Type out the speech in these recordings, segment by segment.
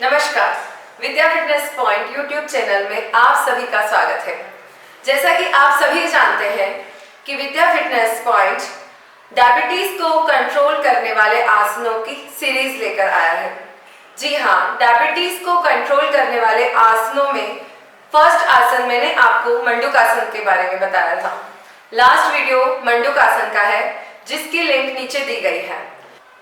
नमस्कार, विद्या fitness point YouTube channel में आप सभी का स्वागत है। जैसा कि आप सभी जानते हैं कि विद्या फिटनेस पॉइंट डायबिटीज को कंट्रोल करने वाले आसनों की सीरीज लेकर आया है। जी हाँ, डायबिटीज को कंट्रोल करने वाले आसनों में फर्स्ट आसन मैंने आपको मंडूकासन के बारे में बताया था। लास्ट वीडियो मंडूकासन का है, जिसकी लिंक नीचे दी गई है।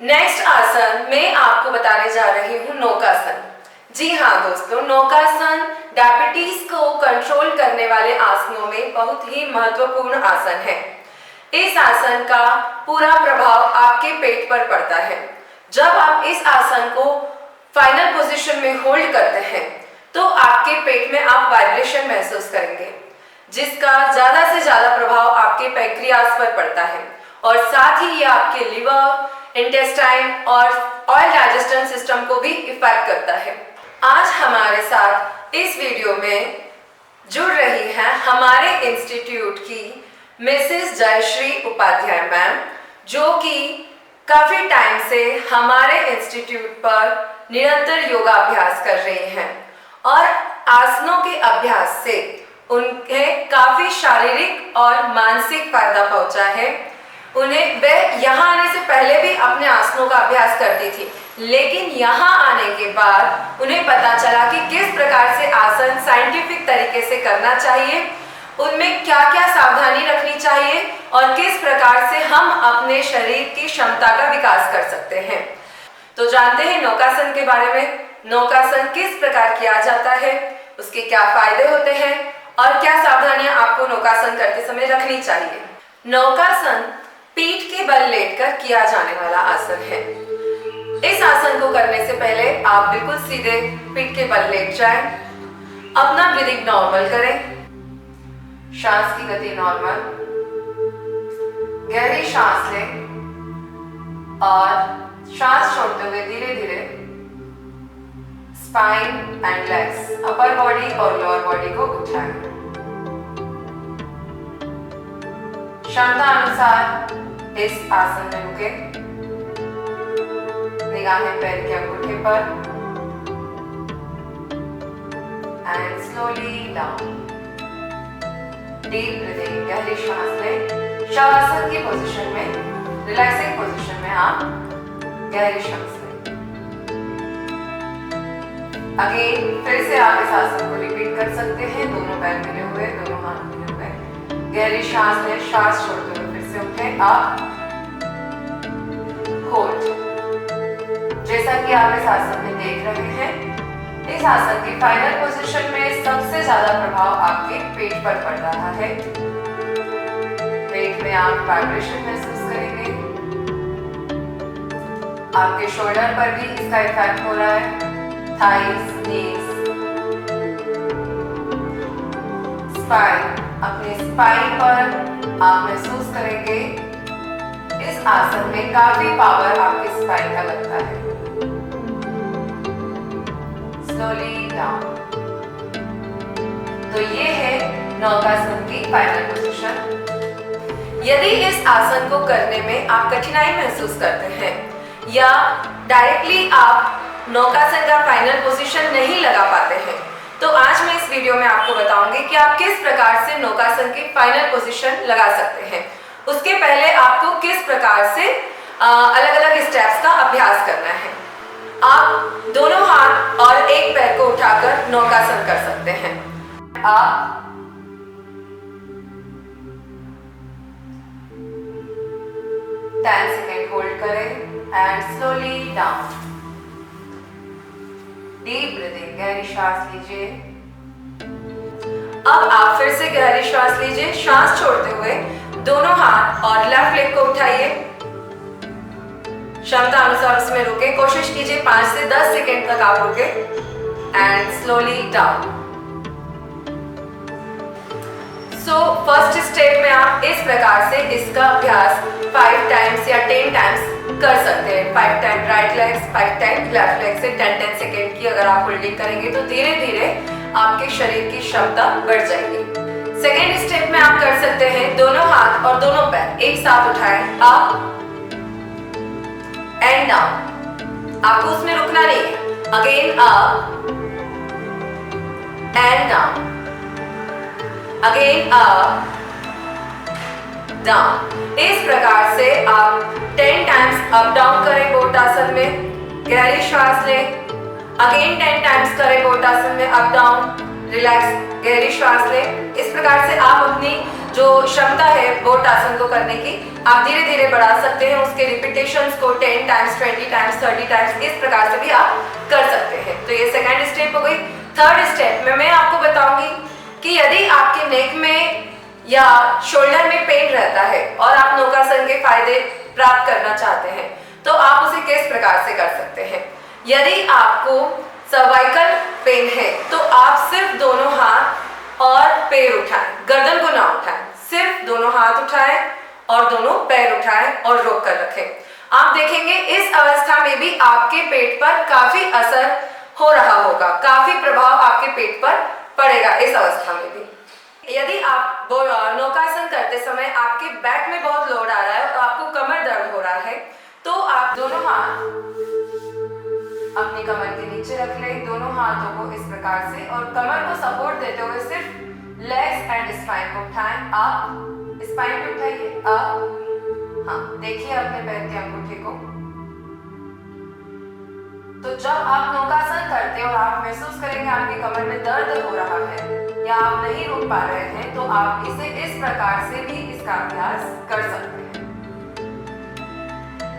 नेक्स्ट आसन मैं आपको बताने जा रही हूँ नौकासन। जी हाँ दोस्तों, नौकासन डायबिटीज को कंट्रोल करने वाले आसनों में बहुत ही महत्वपूर्ण आसन है। इस आसन का पूरा प्रभाव आपके पेट पर पड़ता है। जब आप इस आसन को फाइनल पोजीशन में होल्ड करते हैं तो आपके पेट में आप वाइब्रेशन महसूस करेंगे, जिसका ज्यादा से ज्यादा प्रभाव आपके पैंक्रियास पर पड़ता है और साथ ही ये आपके लिवर, इंटेस्टाइन और ऑयल डाइजेशन सिस्टम को भी इफेक्ट करता है। आज हमारे साथ इस वीडियो में जुड़ रही हैं हमारे इंस्टीट्यूट की मिसेस जयश्री उपाध्याय मैम, जो कि काफी टाइम से हमारे इंस्टीट्यूट पर निरंतर योगाभ्यास कर रही हैं और आसनों के अभ्यास से उन्हें काफी शारीरिक और मानसिक फायदा पहुंचा है। वह यहाँ आने से पहले भी अपने आसनों का अभ्यास करती थी, लेकिन यहाँ आने के बाद उन्हें पता चला कि किस प्रकार से आसन साइंटिफिक तरीके से करना चाहिए, उनमें क्या क्या सावधानी रखनी चाहिए और किस प्रकार से हम अपने शरीर की क्षमता का विकास कर सकते हैं। तो जानते हैं नौकासन के बारे में। नौकासन किस प्रकार किया जाता है, उसके क्या फायदे होते हैं और क्या सावधानियां आपको नौकासन करते समय रखनी चाहिए। नौकासन पीठ के बल लेटकर किया जाने वाला आसन है। इस आसन को करने से पहले आप बिल्कुल सीधे पीठ के बल लेट जाएं। अपना ब्रीदिंग नॉर्मल करें, सांस की गति नॉर्मल, गहरी सांस लें और सांस छोड़ते हुए धीरे धीरे spine and legs, upper body और लोअर बॉडी को उठाएं। क्षमता अनुसार इस आसन में रुके, निगाहें पैर के अंगूठे पर and slowly down. Deep breathing, गहरी सांस लें। शवासन की पोजीशन में, रिलैक्सिंग पोजीशन में आप गहरी सांस लें। अगेन फिर से आप इस आसन को रिपीट कर सकते हैं। दोनों पैर मिले हुए, दोनों हाथ मिले हुए, गहरी सांस लें। सांस छोड़ते हुए फिर से उठें, आप होल्ड। जैसा कि आप इस आसन में देख रहे हैं, इस आसन की फाइनल पोजीशन में सबसे ज्यादा प्रभाव आपके पेट पर पड़ रहा है। पेट में आप वाइब्रेशन महसूस करेंगे। आपके शोल्डर पर भी इसका इफेक्ट हो रहा है, थाइस, नीज, स्पाइन। अपने स्पाइन पर आप महसूस करेंगे इस आसन में काफी पावर आपके स्पाइन का लगता है। Slowly down. तो ये है नौकासन की फाइनल पोजीशन। यदि इस आसन को करने में आप कठिनाई महसूस करते हैं या डायरेक्टली आप नौकासन का फाइनल पोजीशन नहीं लगा पाते हैं, तो आज मैं इस वीडियो में आपको बताऊंगी कि आप किस प्रकार से नौकासन की फाइनल पोजीशन लगा सकते हैं। उसके पहले आपको किस प्रकार से अलग अलग स्टेप्स का अभ्यास करना है। आप दोनों हाथ और एक पैर को उठाकर नौकासन कर सकते हैं। आप 10 सेकेंड होल्ड करें and slowly down. Deep breathing, गहरी सांस लीजिए। अब आप फिर से गहरी सांस लीजिए। सांस छोड़ते हुए दोनों हाथ और लेफ्ट लेग को उठाइए। क्षमता अनुसार उसमें रुके। कोशिश कीजिए 5 से 10 सेकेंड तक आप रुके and slowly down. So first step में आप इस प्रकार से इसका अभ्यास 5 टाइम्स या 10 टाइम्स कर सकते हैं। 5 time right leg, 5 time left leg से 10-10 सेकेंड की अगर आप होल्डिंग करेंगे तो धीरे धीरे आपके शरीर की क्षमता बढ़ जाएगी। सेकेंड स्टेप में आप कर सकते हैं दोनों हाथ और दोनों पैर एक साथ उठाएं, अप एंड डाउन। आपको उसमें रुकना नहीं है, again up and down, again up down. इस प्रकार से आप 10 टाइम्स अप डाउन करें बोट आसन में, गहरी श्वास लें, अगेन 10 टाइम्स करें बोट आसन में अप डाउन, रिलैक्स, गहरी श्वास लें। इस प्रकार से आप अपनी जो क्षमता है बोट आसन को करने की, आप धीरे धीरे बढ़ा सकते हैं। उसके रिपीटेशंस को 10 टाइम्स, 20 टाइम्स, 30 टाइम्स इस प्रकार से भी आप कर सकते हैं। तो ये सेकंड स्टेप हो गई। थर्ड स्टेप में मैं आपको बताऊंगी कि यदि आपके नेक में या शोल्डर में पेन रहता है और आप नौकासन के फायदे प्राप्त करना चाहते हैं तो आप उसे किस प्रकार से कर सकते हैं। यदि आपको सर्वाइकल पेन है तो आप सिर्फ दोनों हाथ और पैर उठाएं, गर्दन को ना उठाएं, सिर्फ दोनों हाथ उठाएं और दोनों पैर उठाएं और रोक कर रखें। आप देखेंगे इस अवस्था में भी आपके पेट पर काफी असर हो रहा होगा, काफी प्रभाव आपके पेट पर पड़ेगा इस अवस्था में भी। यदि आप नौकासन करते समय आपके बैक में बहुत लोड आ रहा है और आपको कमर दर्द हो रहा है तो आप दोनों हाथ अपनी कमर के नीचे रख लें, दोनों हाथों को इस प्रकार से, और कमर को सपोर्ट देते हुए सिर्फ लेग्स एंड स्पाइन को उठाएं। अप, स्पाइन को उठाइए, अप, हाँ, देखिए अपने पैर के अंगूठे को। तो जब आप नौकासन करते हैं और आप महसूस करेंगे आपकी कमर में दर्द हो रहा है या आप नहीं रुक पा रहे हैं तो आप इसे इस प्रकार से भी इसका अभ्यास कर सकते हैं।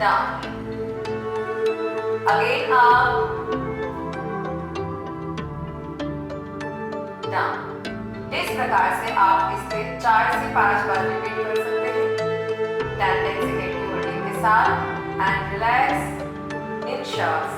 Down, again up, down. इस प्रकार से आप इसे 4 से 5 बार रिपीट कर सकते हैं। 10 सेकेंड की होल्डिंग के साथ एंड रिलैक्स इन श्वास।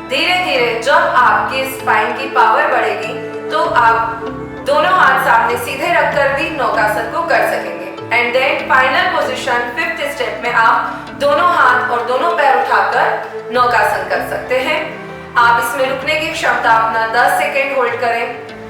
धीरे धीरे जब आपकी स्पाइन की पावर बढ़ेगी तो आप दोनों हाथ सामने सीधे रखकर भी नौकासन को कर सकेंगे। And then final position 5th step में आप दोनों हाथ और दोनों पैर उठाकर नौकासन कर सकते हैं। आप इसमें रुकने की क्षमता अपना 10 सेकेंड होल्ड करें,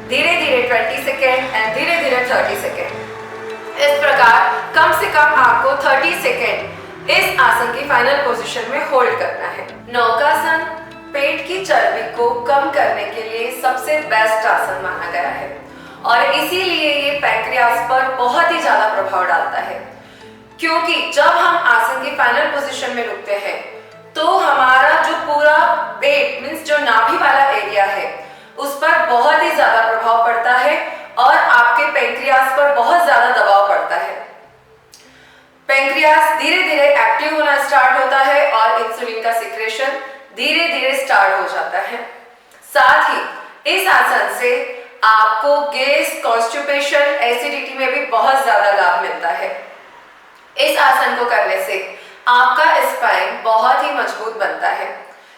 धीरे धीरे 20 सेकेंड एंड धीरे धीरे 30 सेकेंड। इस प्रकार कम से कम आपको 30 सेकेंड इस आसन की फाइनल पोजीशन में होल्ड करना है। नौकासन पेट की चर्बी को कम करने के लिए सबसे बेस्ट आसन माना गया है और इसीलिए ये पैंक्रियास पर बहुत ही ज्यादा प्रभाव डालता है, क्योंकि जब हम आसन की फाइनल पोजीशन में रुकते हैं तो हमारा जो पूरा पेट मींस जो नाभि वाला एरिया है उस पर बहुत ही ज्यादा प्रभाव पड़ता है और आपके पैंक्रियास पर बहुत ज्यादा दबाव पड़ता है। पैंक्रियास धीरे धीरे एक्टिव होना स्टार्ट होता है और इंसुलिन का सिक्रेशन धीरे धीरे स्टार्ट हो जाता है। साथ ही इस आसन से आपको गैस, कॉन्स्टिपेशन, एसिडिटी में भी बहुत ज्यादा लाभ मिलता है। इस आसन को करने से आपका स्पाइन बहुत ही मजबूत बनता है,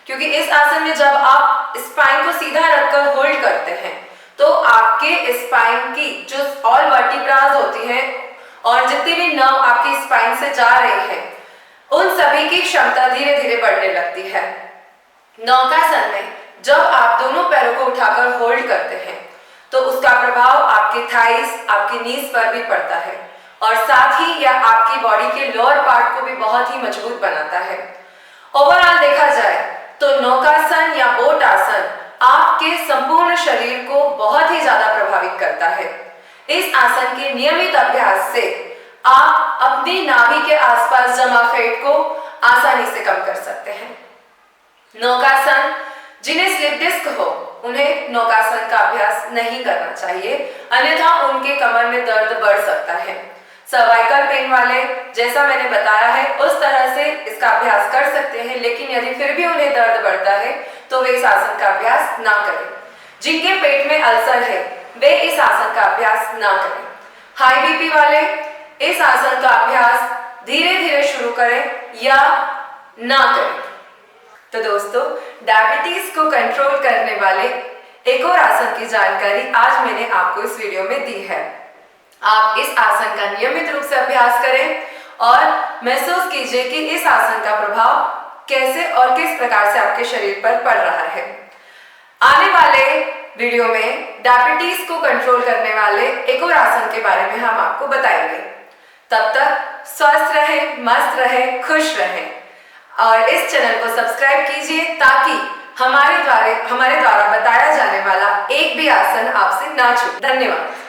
क्योंकि इस आसन में जब आप स्पाइन को सीधा रखकर होल्ड करते हैं तो आपके स्पाइन की जो ऑल वर्टिब्रास होती हैं और जितनी भी नर्व आपकी स्पाइन से जा रही हैं उन सभी की क्षमता धीरे धीरे बढ़ने लगती है। नौकासन में जब आप दोनों पैरों को उठाकर होल्ड करते हैं तो उसका प्रभाव आपके थाइस, आपकी नीज पर भी पड़ता है और साथ ही यह आपकी बॉडी के लोअर पार्ट को भी बहुत ही मजबूत बनाता है। ओवरऑल देखा जाए तो नौकासन या बोट आसन आपके संपूर्ण शरीर को बहुत ही ज्यादा प्रभावित करता है। इस आसन के नियमित अभ्यास से आप अपनी नाभि के आसपास जमा फैट को आसानी से कम कर सकते हैं। नौकासन, जिन्हें स्लिप डिस्क हो उन्हें नौकासन का अभ्यास नहीं करना चाहिए, अन्यथा उनके कमर में दर्द बढ़ सकता है। सर्वाइकल पेन वाले, जैसा मैंने बताया है उस तरह से इसका अभ्यास कर सकते हैं, लेकिन यदि फिर भी उन्हें दर्द बढ़ता है तो वे इस आसन का अभ्यास ना करें। जिनके पेट में अल्सर है वे इस आसन का अभ्यास ना करें। हाई बीपी वाले इस आसन का अभ्यास धीरे धीरे शुरू करें या ना करें। तो दोस्तों, डायबिटीज को कंट्रोल करने वाले एक और आसन की जानकारी आज मैंने आपको इस वीडियो में दी है। आप इस आसन का नियमित रूप से अभ्यास करें और महसूस कीजिए कि इस आसन का प्रभाव कैसे और किस प्रकार से आपके शरीर पर पड़ रहा है। आने वाले वीडियो में डायबिटीज को कंट्रोल करने वाले एक और आसन के बारे में हम आपको बताएंगे। तब तक स्वस्थ रहें, मस्त रहें, खुश रहें और इस चैनल को सब्सक्राइब कीजिए ताकि हमारे द्वारा बताया जाने वाला एक भी आसन आपसे ना छूटे। धन्यवाद।